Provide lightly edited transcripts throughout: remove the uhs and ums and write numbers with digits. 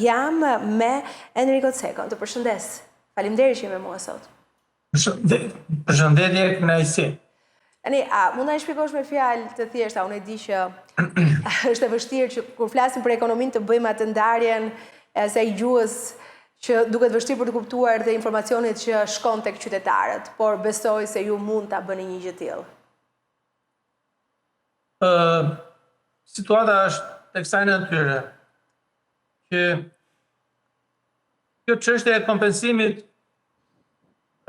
Jam me Enrico Cekon, të përshëndes. Faleminderit që je me mua sot. Përshëndetje, kënaqësi. Mund na shpjegosh me fjalë të thjeshta, unë e di që është e vështirë që kur flasim për ekonominë të bëjmë atë ndarjen e asaj gjuhës që duket vështirë për të kuptuar dhe informacionit që shkon tek qytetarët, por besoj se ju mund ta bëni një gjë tillë. Situata është tek kësaj natyre që kjo çështje e kompensimit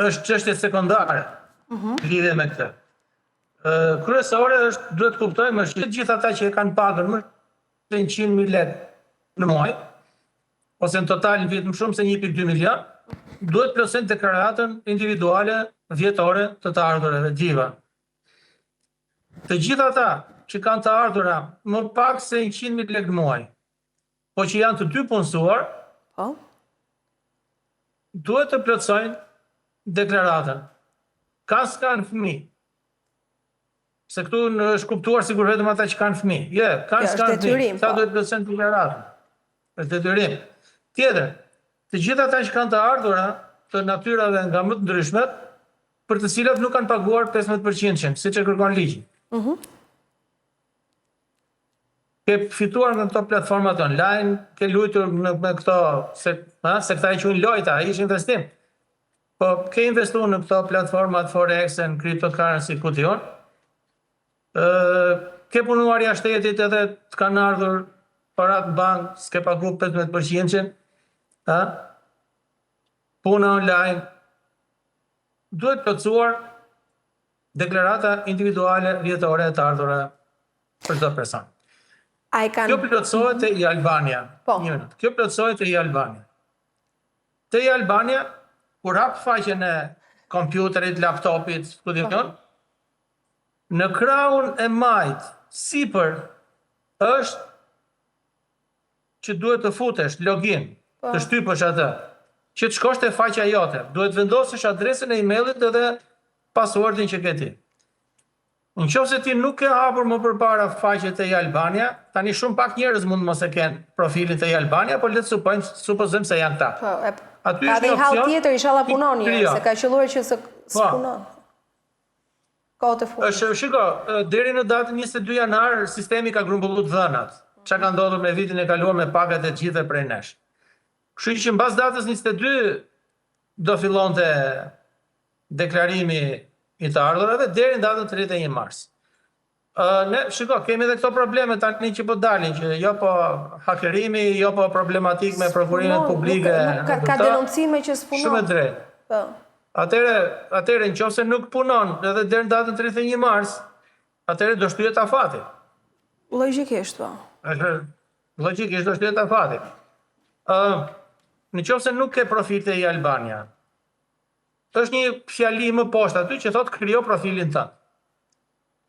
është çështje sekondare lidhje me këtë. Kryesore është, duhet të kuptojmë, është që gjithë ata që e kanë pagën më se 100.000 lekë në muaj, ose në total në vit më shumë se 1.2 milion, duhet plotësojnë deklaratën individuale vjetore të të ardhurave gjiva. Të gjithë ata që kanë të ardhura më pak se 100.000 lekë në muaj, po që janë të dy punësuar, duhet të plotësojnë deklaratën. Kanë fëmijë. Se këtu është kuptuar sigur vetëm ata që kanë fëmijë. Jo, kanë fëmijë. Sa duhet të plotësojnë deklaratën. Është detyrim. Tjetër, të gjithë ata që kanë të ardhura të natyrave nga më të ndryshmet, për të cilat nuk kanë paguar 15%, siç e kërkon ligji. Ke fituar në këto platformat online, ke luajtur me këto, se këta e quajnë lojta, ai është investim. Po ke investuar në këto platformat Forex and cryptocurrency ku diun. Ke punuar jashtë shtetit edhe të kanë ardhur parat në bankë, s'ke paguar 15%. Puna online. Duhet plotësuar deklarata individuale vjetore të ardhura për çdo person. Kjo plotësohet te Albania. Kjo plotësohet te Albania. Te Albania, kur hap faqen e kompjuterit, laptopit, ku diun, në krahun e majt sipër është që duhet të futesh login, të shtypësh atë, që të shkosh te faqja jote. Duhet vendosësh adresën e emailit edhe passwordin që ke ti. Nëse ti nuk ke hapur më përpara faqet e Albania, tani shumë pak njerëz mund mos e kenë profilin te Albania, por le të supozojmë se janë ta. Aty është një opsion. Hall tjetër, inshallah punon njerëz, se ka qelluar që s'punon. Shiko, deri në datën 22 janar sistemi ka grumbulluar dhënat. Çka ka ndodhur me vitin e kaluar me pagat e gjitha prej nesh. Kështu që mbas datës 22 do fillonte deklarimi i të ardhurave deri në datën 31 mars. Shiko, kemi edhe këto probleme tani që po dalin, që jo po hakerimi, jo po problematik me prokurimet publike. Ka denoncime që s'punon. Shumë e drejtë. Atëre nëse nuk punon edhe deri në datën 31 mars, atëre do shtyhet afati. Logjikisht po. Logjikisht do shtyhet afati. Nëse nuk ke profil te Albania, është një fjali më poshtë aty që thotë krijo profilin tënd.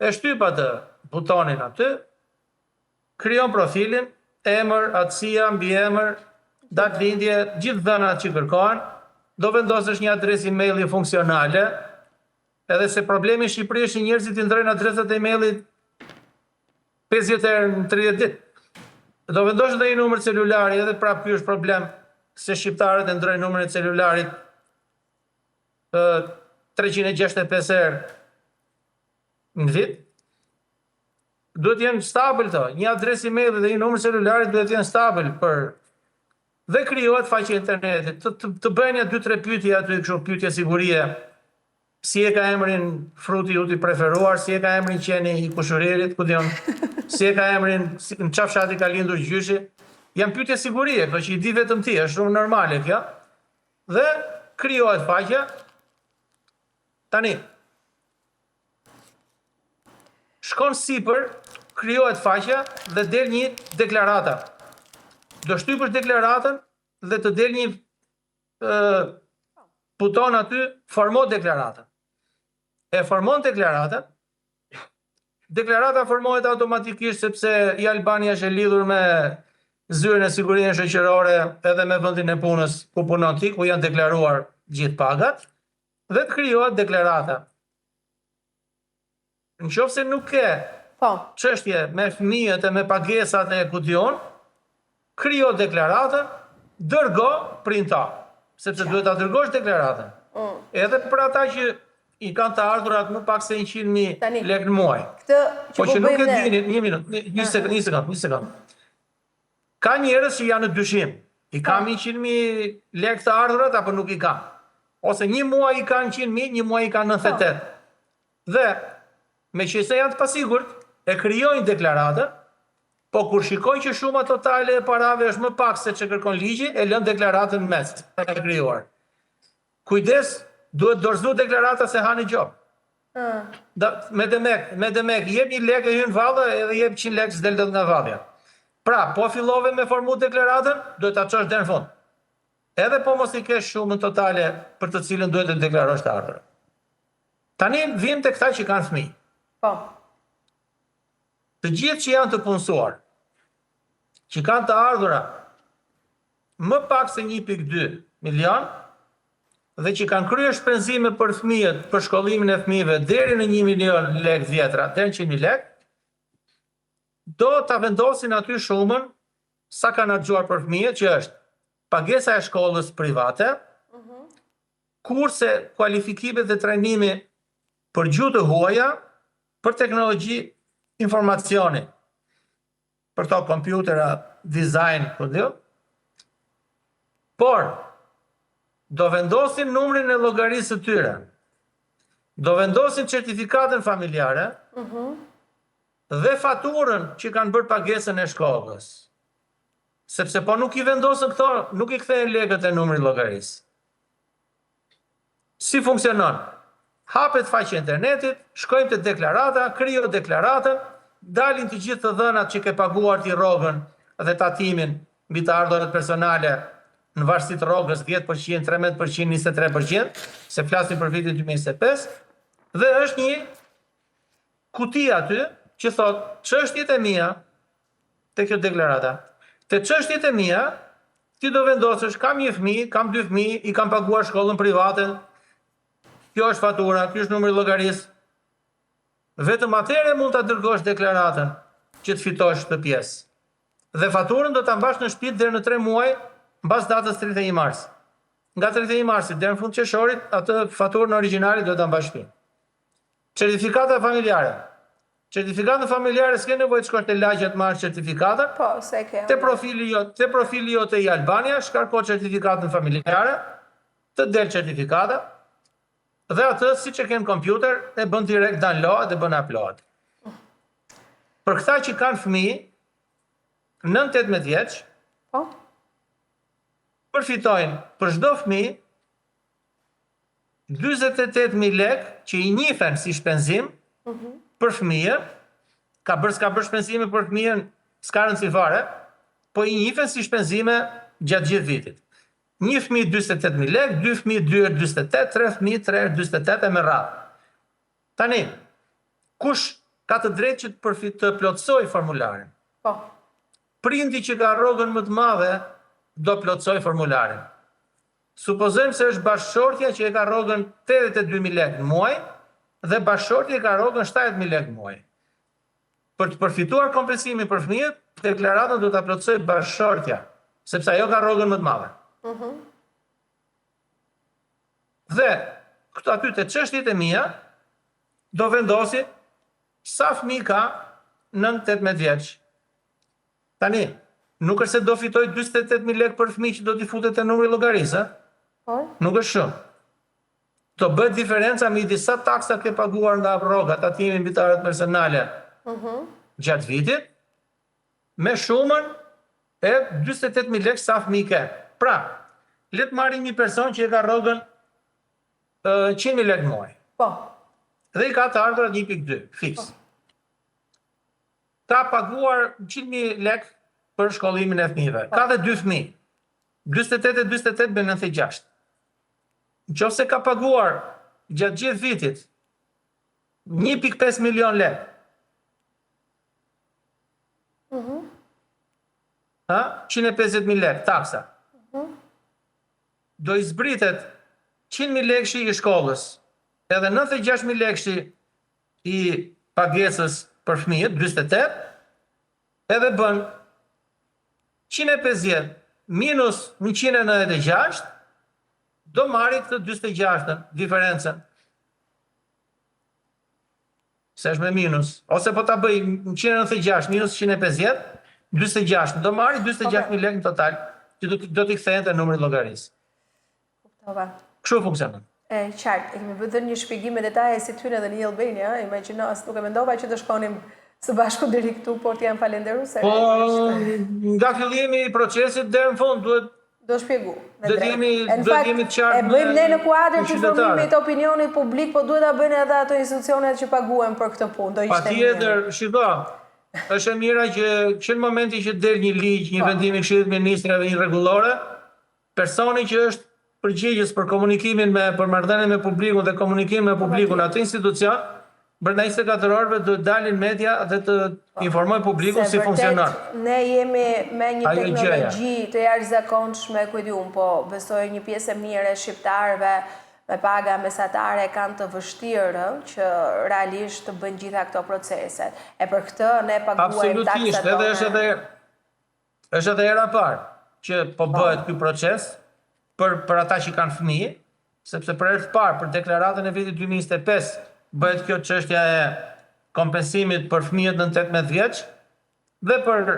E shtyp atë butonin aty, krijon profilin, emër, atësia, mbiemër, datë lindje, gjithë dhënat që kërkohen. Do vendosësh një adresë emaili funksionale, edhe se problemi në Shqipëri është që njerëzit i ndrojnë adresat e emailit 50 herë në 30 ditë. Do vendosh edhe një numër celulari, edhe prapë ky është problem, se shqiptarët e ndrojnë numrin e celularit 365 herë në vit. Duhet jenë stabil to, një adresë emaili dhe një numër celulari duhet jenë stabil për dhe krijohet faqe internetit, të bëjnë 2-3 pyetje aty, kështu pyetje sigurie. Si e ka emrin fruti jut i preferuar, si e ka emrin qeni i kushëririt, ku diun, si e ka emrin, në çfarë fshati ka lindur gjyshi. Janë pyetje sigurie, por që i di vetëm ti, është shumë normale kjo. Dhe krijohet faqja. Tani shkon sipër, krijohet faqja dhe del një deklarata. Do shtypësh deklaratën dhe të del një buton aty, formo deklaratën. E formon deklaratën. Deklarata formohet automatikisht sepse Albania është e lidhur me zyrën e sigurisë shoqërore edhe me vendin e punës ku punon ti, ku janë deklaruar gjithë pagat, dhe të krijohet deklarata. Nëse nuk ke çështje me fëmijët e me pagesat e ku diun, krijo deklaratën dërgo printa, sepse duhet ta dërgosh deklaratën. Edhe për ata që i kanë të ardhurat më pak se 100.000 lekë në muaj. Po që nuk e dini, një sekund. Ka njerëz që janë në dyshim. I kam 100.000 lekë të ardhurat apo nuk i kam? Ose një muaj i kanë 100.000, një muaj i kanë 98. Dhe me që se janë të pasigurt, e krijojnë deklaratën, po kur shikojnë që shuma totale e parave është më pak se që kërkon ligji, e lën deklaratën mes e krijuar. Kujdes, duhet dorëzu deklarata se hani gjop. Me demek, jep 1 lekë e hyn vallë edhe jep 100 lekë s'del dot nga vallja. Pra, po fillove me formu deklaratën, duhet ta çosh deri në fund. Edhe po mos i kesh shumën totale për të cilën duhet të deklarosh të ardhurat. Tani vim te këta që kanë fëmijë. Po. Të gjithë që janë të punësuar, që kanë të ardhura më pak se 1.2 milion dhe që kanë kryer shpenzime për fëmijët, për shkollimin e fëmijëve deri në 1 milion lekë vjetra, deri në 100.000 lekë, do ta vendosin aty shumën sa kanë harxuar për fëmijët, që është pagesa e shkollës private, kurse, kualifikime dhe trajnimi për gjuhë të huaja, për teknologji informacioni, për to kompjutera, dizajn, por do vendosin numrin e llogarisë së tyre, do vendosin certifikatën familjare dhe faturën që kanë bërë pagesën e shkollës. Sepse po nuk i vendosën këto, nuk i kthejnë lekët e numrit llogarisë. Si funksionon? Hapet faqja e internetit, shkojmë te deklarata, krijo deklaratën, dalin të gjithë të dhënat që ke paguar ti rrogën dhe tatimin mbi të ardhurat personale në varësi të rrogës 10%, 13%, 23%, se flasim për vitin 2025, dhe është një kuti aty që thot çështjet e mia te kjo deklarata. Te çështjet e mia ti do vendosësh kam 1 fëmijë, kam 2 fëmijë, i kam paguar shkollën private. Kjo është fatura, ky është numri llogarisë. Vetëm atëherë mund ta dërgosh deklaratën që të fitosh këtë pjesë. Dhe faturën do ta mbash në shtëpi deri në 3 muaj mbas datës 31 mars. Nga 31 marsi deri në fund qershorit, atë faturën origjinale do ta mbash shtëpi. Certifikata familjare. Certifikatën familjare s'ke nevojë të shkosh te lagja të marrësh certifikatën. Po, se ke. Te profili jot e Albania, shkarko certifikatën familjare, të del certifikata. Dhe atë, si që kenë kompjuter, e bën direkt download dhe bën upload. Për këta që kanë fëmijë, 9-18 vjeç, përfitojnë për çdo fëmijë 48.000 lekë që i njihen si shpenzim për fëmijën, ka bërë shpenzime për fëmijën, s'ka rëndësi fare, po i njihen si shpenzime gjatë gjithë vitit. 1 fëmijë 48.000 lekë, 2 fëmijë 2 herë 48, 3 fëmijë 3 herë 48 e me radhë. Tani, kush ka të drejtë që të plotësoj formularin? Po. Prindi që ka rrogën më të madhe do plotësoj formularin. Supozojmë se është bashkëshortja që e ka rrogën 82.000 lekë në muaj dhe bashkëshortja ka rrogën 70.000 lekë në muaj. Për të përfituar kompensimin për fëmijët, deklaratën do ta plotësoj bashkëshortja, sepse ajo ka rrogën më të madhe. Dhe këto aty te çështjet e mia do vendosin sa fëmijë ka 9-18 vjeç. Tani, nuk është se do fitoj 48.000 lekë për fëmijë që do t'i futet te numri llogarisë, nuk është shumë. Do bëhet diferenca midis sa taksa ke paguar nga rroga, tatimi mbi të ardhurat personale gjatë vitit, me shumën e 48.000 lekë sa fëmijë ke. Pra, le të marrim një person që e ka rrogën 100.000 lekë në muaj. Po. Dhe i ka të ardhurat 1.2, fiks. Ka paguar 100.000 lekë për shkollimin e fëmijëve. Ka dhe 2 fëmijë. 48 e 48 bën 96. Nëse ka paguar gjatë gjithë vitit 1.5 milion lekë. 150.000 lekë taksa. Do i zbritet 100.000 lekëshi i shkollës, edhe 96.000 lekëshi i pagesës për fëmijët, 48, edhe bën 150 minus 196, do marri këtë 46-ën, diferencën. Se është me minus. Ose po ta bëj 196 minus 150, 46, do marri 46.000 lekë në total, që do t'i kthehen te numri llogarisë. Kuptova. Kështu funksionon. Qartë, e kemi bërë një shpjegim me detaje si ty edhe në Albania, imagjino, nuk e mendova që të shkonim së bashku deri këtu, por t'jam falenderuese. Po, nga fillimi i procesit deri në fund duhet do shpjegu. Do t'jemi të qartë. E bëjmë ne në kuadër të informimit të opinionit publik, po duhet ta bëjnë edhe ato institucionet që paguhen për këtë punë. Patjetër, shiko. Është e mira që në momentin që del një ligj, një vendim i Këshillit të Ministrave, një rregullore, personi që është përgjegjës për komunikimin për marrëdhënien me publikun dhe komunikimin me publikun atë institucion, brenda 24 orëve do të dalin media dhe të informojnë publikun si funksionon. Ne jemi me një teknologji të jashtëzakonshme, ku di unë, po besoj një pjesë e mirë e shqiptarëve me paga mesatare kanë të vështirë që realisht të bëjnë gjitha këto proceset. E për këtë ne paguajmë taksat tona. Absolutisht, është edhe era parë që po bëhet ky proces për ata që kanë fëmijë, sepse për herë të parë për deklaratën e vitit 2025 bëhet kjo çështja e kompensimit për fëmijët nën 18 vjeç dhe për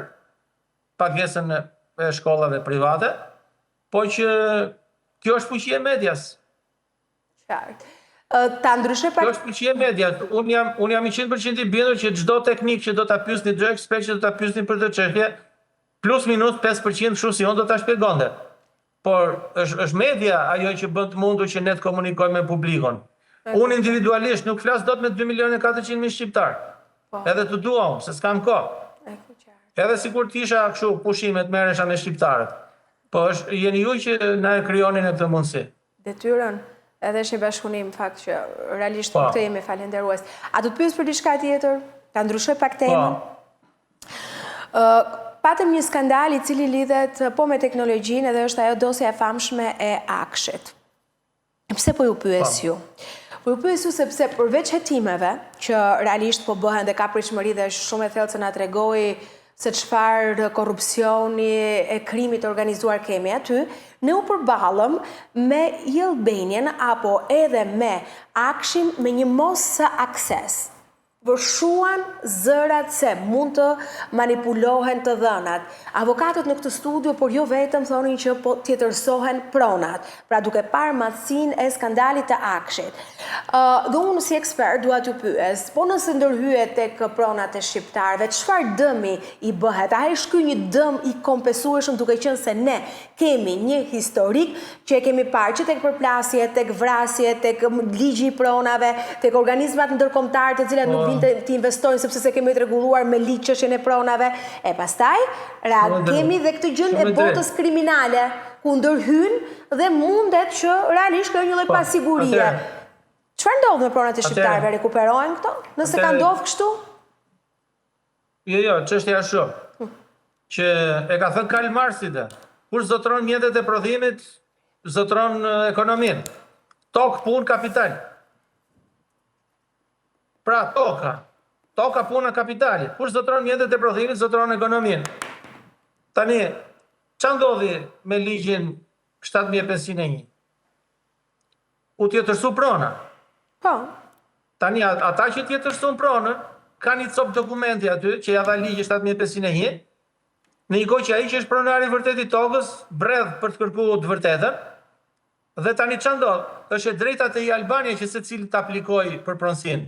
pagesën e shkollave private, po që kjo është fuqia e medias. Qartë. Ta ndryshoj pak. Kjo është fuqia e medias. Unë jam 100% i bindur që çdo teknik që do ta pyesni, çdo ekspert që do ta pyesni për këtë çështje, plus minus 5% kështu si unë do ta shpjegonte. Por është media ajo që bën të mundur që ne të komunikojmë me publikun. Unë individualisht nuk flas dot me 2.400.000 shqiptar. Edhe të dua unë, se s'kam kohë. Edhe sikur të isha kështu pushime të merresha me shqiptarët. Po jeni ju që na e krijonin këtë mundësi. Detyrën, edhe është një bashkëpunim fakt që realisht këtë jemi falenderues. A do të pyes për diçka tjetër? Ta ndryshoj pak temën? Patëm një skandal i cili lidhet po me teknologjinë edhe është ajo dosja e famshme e Akshit. Pse po ju pyes ju? Po ju pyes ju sepse përveç hetimeve që realisht po bëhen dhe ka pritshmëri dhe është shumë e thellë se na tregoi se çfarë korrupsioni e krimit organizuar kemi aty, ne u përballëm me Albanian apo edhe me Akshin me një mos akses. Vërshuan zërat se mund të manipulohen të dhënat. Avokatët në këtë studio, por jo vetëm, thonin që po tjetërsohen pronat, pra duke parë madhësinë e skandalit të Akshit. Dhe unë si ekspert dua t'ju pyes, po nëse ndërhyet tek pronat e shqiptarëve, çfarë dëmi i bëhet? A është ky një dëm i kompensueshëm duke qenë se ne kemi një historik që e kemi parë që tek përplasje, tek vrasje, tek ligji i pronave, tek organizmat ndërkombëtar të cilat nuk të investojnë sepse se kemi të rregulluar me ligj çështjen e pronave, e pastaj kemi dhe këtë gjën e botës kriminale ku ndërhyn dhe mundet që realisht ka një lloj pasigurie. Çfarë ndodh me pronat e shqiptarëve? Rekuperohen këto? Nëse ka ndodhur kështu? Jo, çështja është shumë. Që e ka thënë Karl Marxi, kur zotron mjetet e prodhimit, zotron ekonominë. Tokë, punë, kapital. Pra toka puna kapitali. Kur zotron mjetet e prodhimit, zotron ekonominë. Tani, ç'a ndodhi me ligjin 7501? U tjetërsu prona. Po. Tani, ata që tjetërsuan pronën, kanë një cop dokumenti aty, që ja dha ligji 7501, në një kohë që ai që është pronari i vërtet i tokës, bredh për të kërkuar të vërtetën, dhe tani ç'a ndodh? Është e drejta te Albania që secili të aplikojë për pronësinë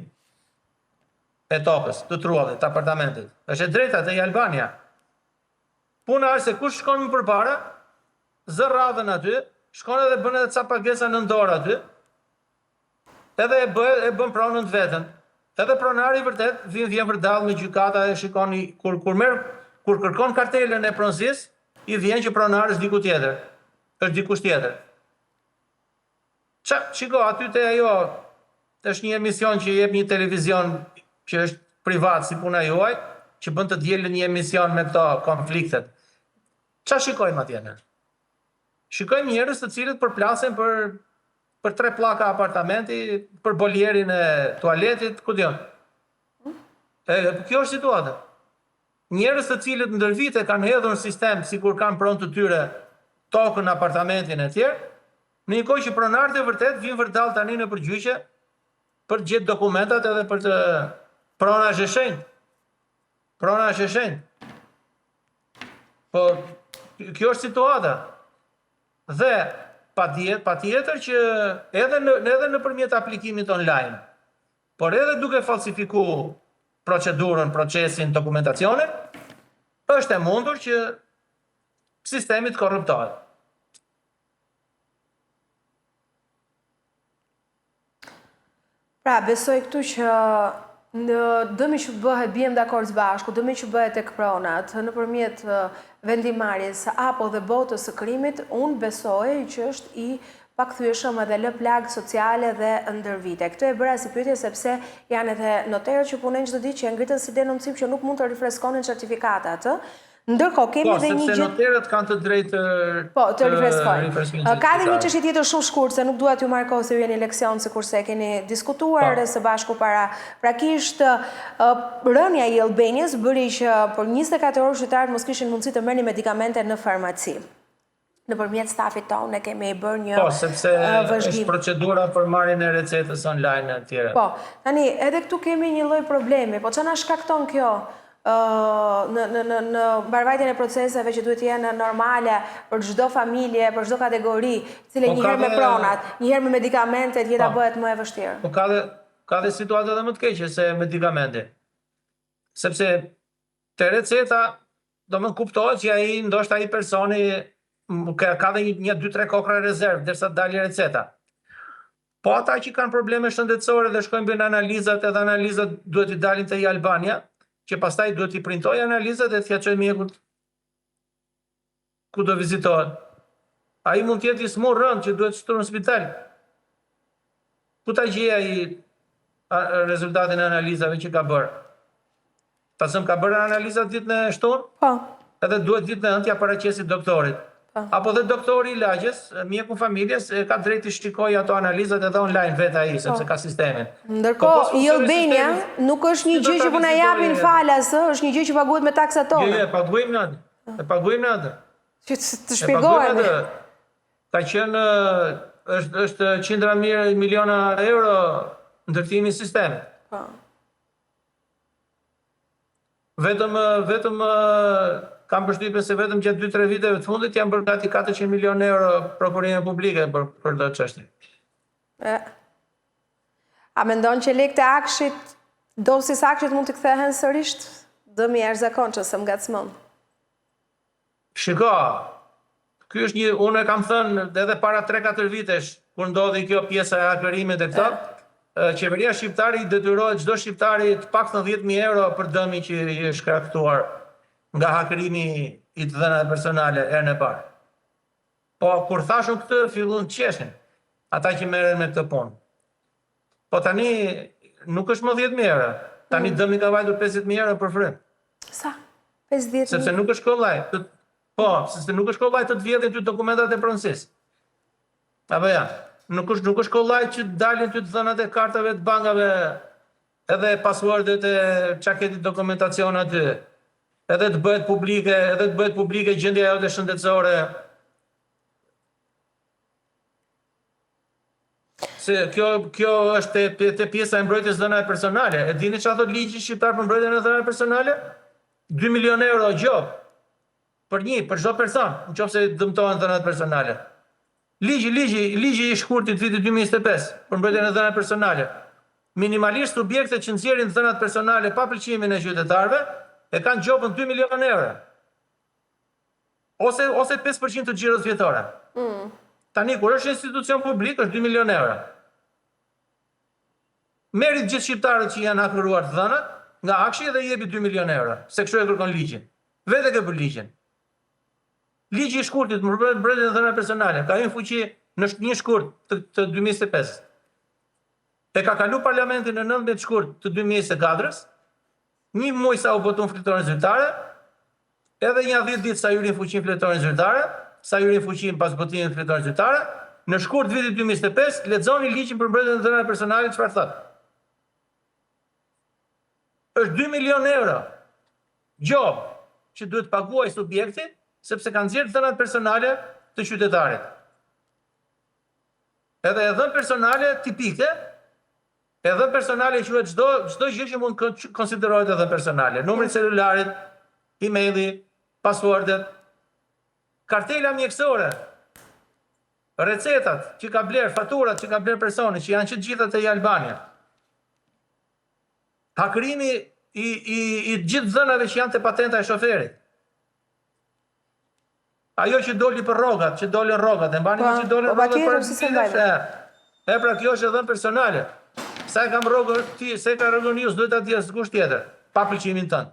e tokës, të truallit, të apartamentit. Është e drejta te Albania. Puna është se kush shkon më përpara, zë radhën aty, shkon edhe bën edhe ca pagesa në dorë aty, edhe e bën pronën të vetën. Edhe pronari vërtet vjen vërdall me gjykata e shikoni kur kërkon kartelën e pronësisë, i vjen që pronari është diku tjetër. Është dikush tjetër. Shiko, aty te ajo është një emision që jep një televizion që është privat si puna juaj, që bën të dielën një emision me këto konfliktet. Qa shikojmë atje ne? Shikojmë njerëz të cilët përplasen për 3 pllaka apartamenti, për bolierin e tualetit, ku diun. Kjo është situata. Njerëz të cilët ndër vite kanë hedhur në sistem sikur kanë pronë të tyre tokën, apartamentin e tjerë, në një kohë që pronarët e vërtet vinë vërtet tani në përgjyqje për të gjetë dokumentat edhe për të prona është e shenjtë. Prona është e shenjtë. Po kjo është situata. Dhe patjetër që edhe nëpërmjet aplikimit online, por edhe duke falsifikuar procedurën, procesin, dokumentacionin, është e mundur që sistemi të korruptohet. Pra, besoj këtu që dëmi që bëhet bjem dakord së bashku, dëmi që bëhet tek pronat, nëpërmjet vendimarrjes apo dhe botës së krimit, unë besoj që është i pakthyeshëm edhe lë plagë sociale dhe ndër vite. Këtë e bëra si pyetje sepse janë edhe noterët që punojnë çdo ditë që e ngritën si denoncim që nuk mund të rifreskonin certifikatat. Ndërkohë kemi edhe një gjë. Po, sepse noterët kanë të drejtë të rifreskojnë. Ka edhe një çështje tjetër shumë shkurt, se nuk dua t'ju marr kohë se ju jeni leksion, sikurse e keni diskutuar së bashku prakisht. Rënja e Albanias bëri që për 24 orë qytetarët mos kishin mundësi të merrnin medikamente në farmaci. Nëpërmjet stafit tonë ne kemi bërë një vëzhgim. Po, sepse është procedura për marrjen e recetës online e tjera. Po, tani edhe këtu kemi një lloj problemi, po çfarë na shkakton kjo? Në mbarvajtjen e proceseve që duhet të jenë normale për çdo familje, për çdo kategori, cile njëherë me pronat, njëherë me medikamente, jeta bëhet më e vështirë. Po ka dhe situata edhe më të keqe se medikamente. Sepse te receta do më kuptohet që ndoshta ai personi ka dhe një 2-3 kokra rezervë derisa të dalë receta. Po ata që kanë probleme shëndetësore dhe shkojnë bëjnë analizat, edhe analizat duhet i dalin te Albania, që pastaj duhet i printoj analizat e t'ja çojë mjekut ku do vizitohet. Ai mund të jetë i smur rënd që duhet shtuar në spital. Ku ta gjej ai rezultatin e analizave që ka bërë? Pasëm ka bërë analizat ditën e shtunë? Po. Edhe duhet ditën e hënë t'ja paraqesit doktorit. Apo dhe doktori i lagjes, mjeku familjes, ka drejt të shikojë ato analizat edhe online vetë ai, sepse ka sistemin. Ndërkohë, i Albania nuk është një gjë që po na japin falas, është një gjë që paguhet me taksat tona. Jo, paguajmë ne. E paguajmë ne. Që të shpjegojmë. Ka qenë është qindra miliona euro ndërtimi i sistemit. Po. Vetëm kam përshtypjen se vetëm gjatë 2-3 viteve të fundit janë bërë gati 400 milionë euro prokurime publike për këtë çështje. A mendon që lekët e akshit, dosis akshit mund të kthehen sërish? Dëmi jashtëzakonshëm, se më ngacmon. Shiko, ky është unë e kam thënë edhe para 3-4 vitesh, kur ndodhi kjo pjesa e hakërimit e këto, qeveria shqiptare i detyrohet çdo shqiptari të paktën 10.000 euro për dëmin që i është shkaktuar nga hakërimi i të dhënave personale herën e parë. Po kur thashun këtë, fillon të qeshin ata që merren me këtë punë. Po tani nuk është më 10.000 euro. Tani dëmi ka vajtur 50.000 euro për frym. Sa? 50.000? Sepse nuk është kollaj. Po, sepse nuk është kollaj të vjedhin ty dokumentat e pronësisë. Apo ja, nuk është kollaj që dalin ty të dhënat e kartave të bankave, edhe passwordet e çaketit dokumentacion aty. Edhe të bëhet publike gjendja jote shëndetësore. Se kjo është te pjesa e mbrojtjes dhënave personale. E dini çfarë thot ligji shqiptar për mbrojtjen e dhënave personale? 2 milionë euro gjop për çdo person, nëse dëmtohen dhënat personale. Ligji i shkurtit vitit 2025 për mbrojtjen e dhënave personale. Minimalisht subjektet që nxjerrin dhënat personale pa pëlqimin e qytetarëve e kanë gjopën 2 milionë euro. Ose 5% të xhiros vjetore. Tani, kur është institucion publik, është 2 milionë euro. Merrit gjithë shqiptarët që janë hakëruar të dhënat nga akshi dhe i jepi 2 milionë euro, se kështu e kërkon ligjin. Vete ke për ligjin. Ligji i shkurtit për mbrojtjen e dhënave personale ka hyrë në fuqi në një shkurt të 2025. E ka kalu parlamentin në 19 shkurt të 2024. Një muaj sa u botun fletoren zyrtare, edhe një 10 ditë sa hyri në fuqin fletoren zyrtare, sa hyri në fuqin pas botimit fletoren zyrtare, në shkurt vitit 2025, lexoni ligjin për mbrojtjen e dhënave personale, çfarë thotë? Është 2 milionë euro gjop që duhet paguaj subjekti, sepse kanë nxjerrë dhënat personale të qytetarit. Edhe e dhënë personale tipike, e dhënë personale quhet çdo gjë që mund konsiderohet e dhënë personale. Numri i celularit, emaili, pasuardet, kartela mjekësore, recetat që ka bler, faturat që ka bler personi, që janë që gjitha te Albania. Hakrimi i gjithë dhënave që janë te patenta e shoferit. Ajo që doli për rrogat, që dolën rrogat, e mbani që dolën rrogat për pra kjo është dhënë personale. Sa e kam rrogën ti, se ka rrogën ju, s'duhet ta dish kush tjetër, pa pëlqimin tënd.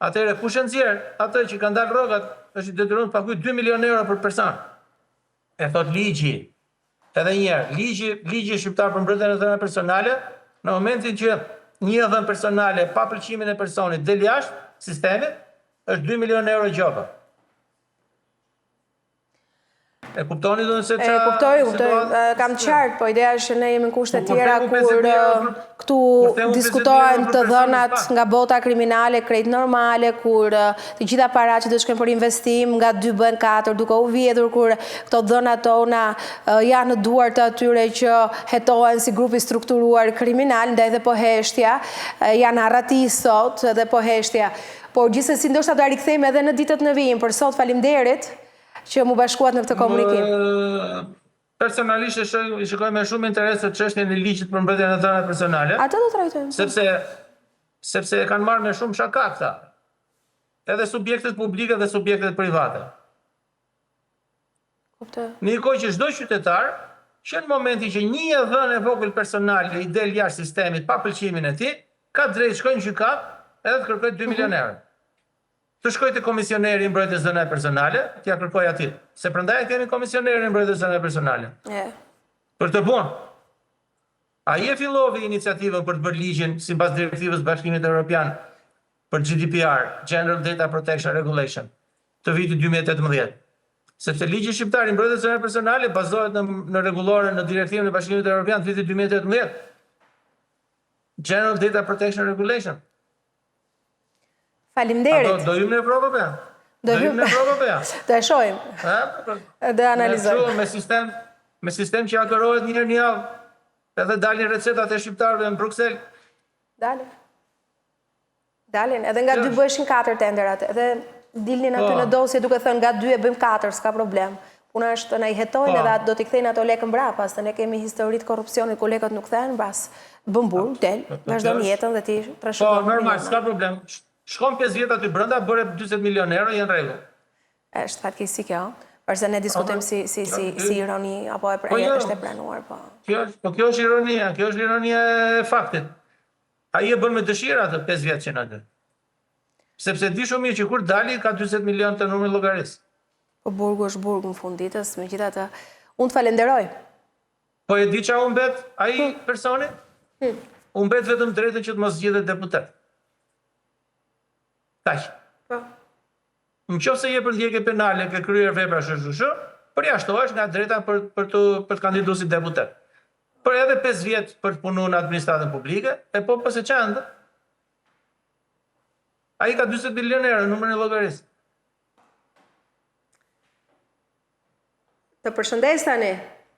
Atëherë kush e nxjerr atë që ka ndalë rrogat, është i detyruar të paguajë 2 milionë euro për person. E thot ligji. Edhe një herë, ligji shqiptar për mbrojtjen e dhënave personale, në momentin që një dhënë personale pa pëlqimin e personit del jashtë sistemit, është 2 milionë euro gjoba. E kuptoni do nëse qa... Kuptoj, kam qartë, po ideja është që ne jemi në kushte tjera kur këtu diskutojnë të dhënat nga bota kriminale, krejt normale, kur të gjitha para që të shkojnë për investim nga 2 bën 4, duke u vjedhur kur këto dhënat tona janë në duart të atyre që hetohen si grupi strukturuar kriminal, ndaj dhe poheshtja, janë arrati sot dhe poheshtja. Por gjithsesi ndoshta do rikthejmë edhe në ditët në vijim, për sot faleminderit që mu bashkuat në këtë komunikim. Personalisht e shikoj me shumë interes të çështjen e ligjit për mbrojtjen e dhënave personale. Atë do trajtojmë. Sepse e kanë marrë me shumë shaka këta. Edhe subjektet publike dhe subjektet private. Në një kohë që çdo qytetar, që në momentin që një dhënë e vogël personale i del jashtë sistemit pa pëlqimin e tij, ka drejt shkojnë në gjykat edhe të kërkojë 2 milionë euro. Të shkoj te komisioneri i mbrojtjes së dhënave personale, t'ia kërkoj atij. Se prandaj kemi komisionerin e mbrojtjes së dhënave personale. Për të punë. Ai e filloi iniciativën për të bërë ligjin sipas direktivës Bashkimit Evropian për GDPR, General Data Protection Regulation, të vitit 2018. Sepse ligji shqiptar i mbrojtjes së dhënave personale bazohet në rregulloren në direktivën e Bashkimit Evropian të vitit 2018. General Data Protection Regulation. Faleminderit. Do hyjmë në Evropë apo? Do e shohim. Do analizojmë. Me sistem që agërohet një herë në javë, edhe dalin recetat e shqiptarëve në Bruksel. Dalin, edhe nga 2 bëheshin 4 tenderat, edhe dilnin aty në dosje duke thënë nga 2 e bëjmë 4, s'ka problem. Puna është të na i hetojnë edhe do t'i kthejnë ato lekë mbrapa, se ne kemi histori të korrupsionit ku lekët nuk kthehen mbas. Bën burg, del, vazhdon jetën dhe ti trashëgon. Po, normal, s'ka problem. Shkon 5 vjet aty brenda, bëre 40 milionë euro, janë rregull. Është fatkeqësi kjo, përse ne diskutojmë si ironi apo është e pranuar, po. Kjo është ironia, kjo është ironia e faktit. Ai e bën me dëshirë atë 5 vjet që në aty. Sepse di shumë mirë që kur dali ka 40 milionë të numri llogarisë. Po burgu është burg në fund ditës, megjithatë unë të falenderoj. Po e di çfarë u mbet ai personi? U mbet vetëm drejtën që të mos zgjidhet deputet. Kaq. Në qoftë se je për ndjekje penale ke kryer vepra përjashtohesh nga drejta për të kandiduar si deputet. Por edhe 5 vjet për të punuar në administratën publike, e po pse çand. Ai ka 40 milionë euro në numrin e llogarisë. Të përshëndes tani,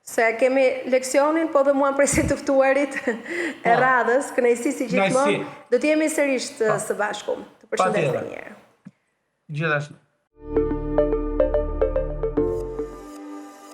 se kemi leksionin, po dhe mua presin të ftuarit e radhës, kënaqësi si gjithmonë, do të jemi sërish së bashku. Të përshëndes një herë. Gjithashtu.